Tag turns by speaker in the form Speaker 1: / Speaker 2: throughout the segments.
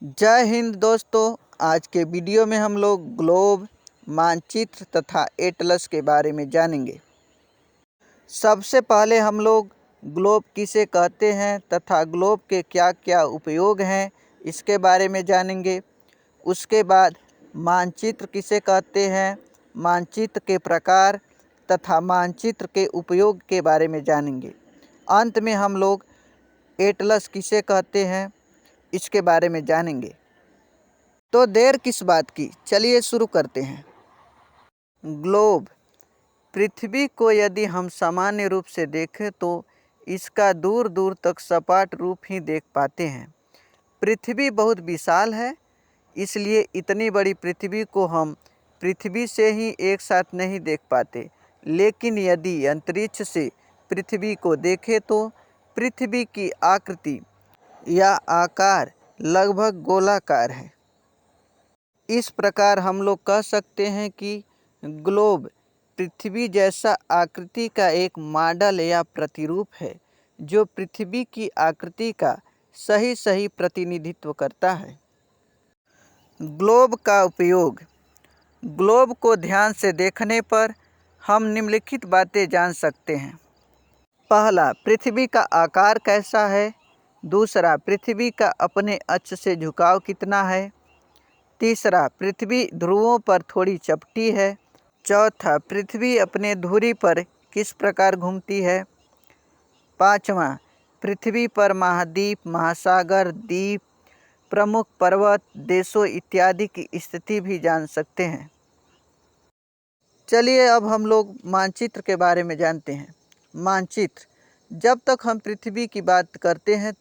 Speaker 1: जय हिंद दोस्तों। आज के वीडियो में हम लोग ग्लोब, मानचित्र तथा एटलस के बारे में जानेंगे। सबसे पहले हम लोग ग्लोब किसे कहते हैं तथा ग्लोब के क्या क्या उपयोग हैं इसके बारे में जानेंगे। उसके बाद मानचित्र किसे कहते हैं, मानचित्र के प्रकार तथा मानचित्र के उपयोग के बारे में जानेंगे। अंत में हम लोग एटलस किसे कहते हैं इसके बारे में जानेंगे। तो देर किस बात की, चलिए शुरू करते हैं। ग्लोब, पृथ्वी को यदि हम सामान्य रूप से देखें तो इसका दूर दूर तक सपाट रूप ही देख पाते हैं। पृथ्वी बहुत विशाल है, इसलिए इतनी बड़ी पृथ्वी को हम पृथ्वी से ही एक साथ नहीं देख पाते। लेकिन यदि अंतरिक्ष से पृथ्वी को देखें तो पृथ्वी की आकृति या आकार लगभग गोलाकार है। इस प्रकार हम लोग कह सकते हैं कि ग्लोब पृथ्वी जैसा आकृति का एक मॉडल या प्रतिरूप है जो पृथ्वी की आकृति का सही सही प्रतिनिधित्व करता है। ग्लोब का उपयोग। ग्लोब को ध्यान से देखने पर हम निम्नलिखित बातें जान सकते हैं। पहला, पृथ्वी का आकार कैसा है। दूसरा, पृथ्वी का अपने अक्ष से झुकाव कितना है। तीसरा, पृथ्वी ध्रुवों पर थोड़ी चपटी है। चौथा, पृथ्वी अपने धुरी पर किस प्रकार घूमती है। पाँचवा, पृथ्वी पर महाद्वीप, महासागर, द्वीप, प्रमुख पर्वत, देशों इत्यादि की स्थिति भी जान सकते हैं। चलिए अब हम लोग मानचित्र के बारे में जानते हैं। मानचित्र, जब तक हम पृथ्वी की बात करते हैं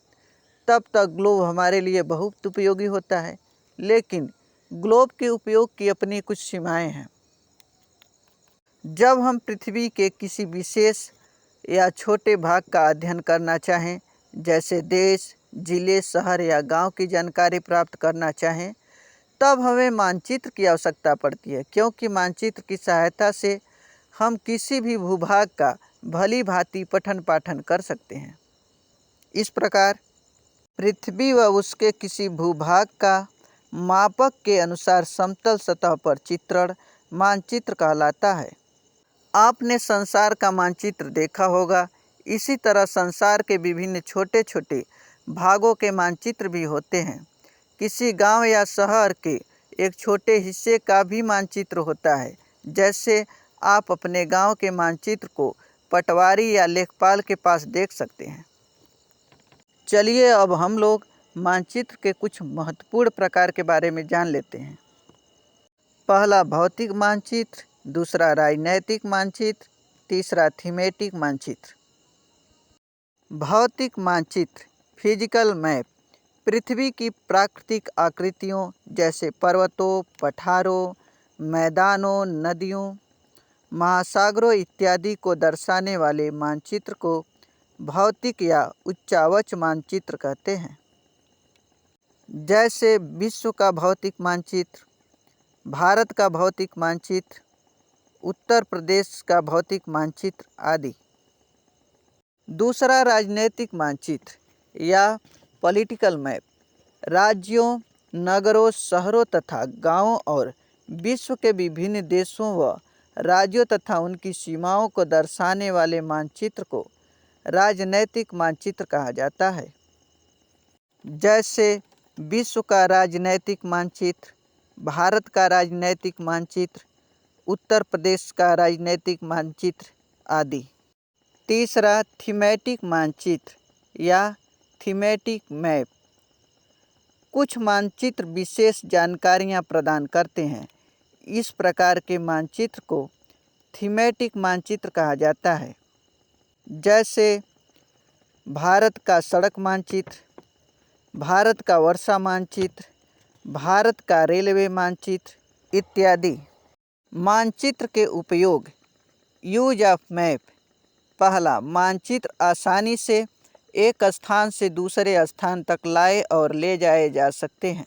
Speaker 1: तब तक ग्लोब हमारे लिए बहुत उपयोगी होता है, लेकिन ग्लोब के उपयोग की अपनी कुछ सीमाएं हैं। जब हम पृथ्वी के किसी विशेष या छोटे भाग का अध्ययन करना चाहें, जैसे देश, जिले, शहर या गांव की जानकारी प्राप्त करना चाहें, तब हमें मानचित्र की आवश्यकता पड़ती है, क्योंकि मानचित्र की सहायता से हम किसी भी भूभाग का भली भांति पठन पाठन कर सकते हैं। इस प्रकार पृथ्वी व उसके किसी भूभाग का मापक के अनुसार समतल सतह पर चित्रण मानचित्र कहलाता है। आपने संसार का मानचित्र देखा होगा, इसी तरह संसार के विभिन्न छोटे छोटे भागों के मानचित्र भी होते हैं। किसी गांव या शहर के एक छोटे हिस्से का भी मानचित्र होता है। जैसे आप अपने गांव के मानचित्र को पटवारी या लेखपाल के पास देख सकते हैं। चलिए अब हम लोग मानचित्र के कुछ महत्वपूर्ण प्रकार के बारे में जान लेते हैं। पहला, भौतिक मानचित्र। दूसरा, राजनैतिक मानचित्र। तीसरा, थीमेटिक मानचित्र। भौतिक मानचित्र, फिजिकल मैप, पृथ्वी की प्राकृतिक आकृतियों जैसे पर्वतों, पठारों, मैदानों, नदियों, महासागरों इत्यादि को दर्शाने वाले मानचित्र को भौतिक या उच्चावच मानचित्र कहते हैं। जैसे विश्व का भौतिक मानचित्र, भारत का भौतिक मानचित्र, उत्तर प्रदेश का भौतिक मानचित्र आदि। दूसरा, राजनीतिक मानचित्र या पॉलिटिकल मैप, राज्यों, नगरों, शहरों तथा गांवों और विश्व के विभिन्न देशों व राज्यों तथा उनकी सीमाओं को दर्शाने वाले मानचित्र को राजनैतिक मानचित्र कहा जाता है। जैसे विश्व का राजनैतिक मानचित्र, भारत का राजनैतिक मानचित्र, उत्तर प्रदेश का राजनैतिक मानचित्र आदि। तीसरा, थीमेटिक मानचित्र या थीमेटिक मैप, कुछ मानचित्र विशेष जानकारियां प्रदान करते हैं। इस प्रकार के मानचित्र को थीमेटिक मानचित्र कहा जाता है। जैसे भारत का सड़क मानचित्र, भारत का वर्षा मानचित्र, भारत का रेलवे मानचित्र इत्यादि। मानचित्र के उपयोग। Use of map. पहला, मानचित्र आसानी से एक स्थान से दूसरे स्थान तक लाए और ले जाए जा सकते हैं।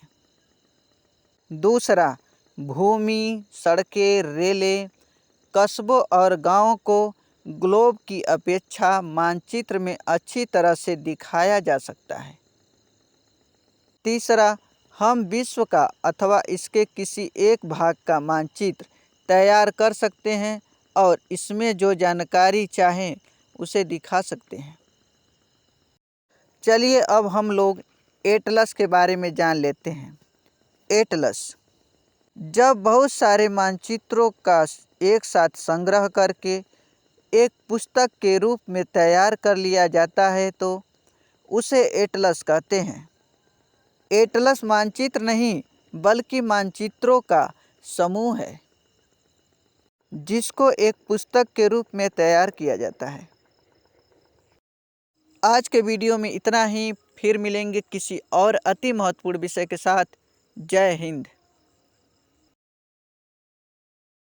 Speaker 1: दूसरा, भूमि, सड़कें, रेलें, कस्बों और गांवों को ग्लोब की अपेक्षा मानचित्र में अच्छी तरह से दिखाया जा सकता है। तीसरा, हम विश्व का अथवा इसके किसी एक भाग का मानचित्र तैयार कर सकते हैं और इसमें जो जानकारी चाहें उसे दिखा सकते हैं। चलिए अब हम लोग एटलस के बारे में जान लेते हैं। एटलस जब बहुत सारे मानचित्रों का एक साथ संग्रह करके एक पुस्तक के रूप में तैयार कर लिया जाता है तो उसे एटलस कहते हैं। एटलस मानचित्र नहीं बल्कि मानचित्रों का समूह है जिसको एक पुस्तक के रूप में तैयार किया जाता है। आज के वीडियो में इतना ही, फिर मिलेंगे किसी और अति महत्वपूर्ण विषय के साथ। जय हिंद।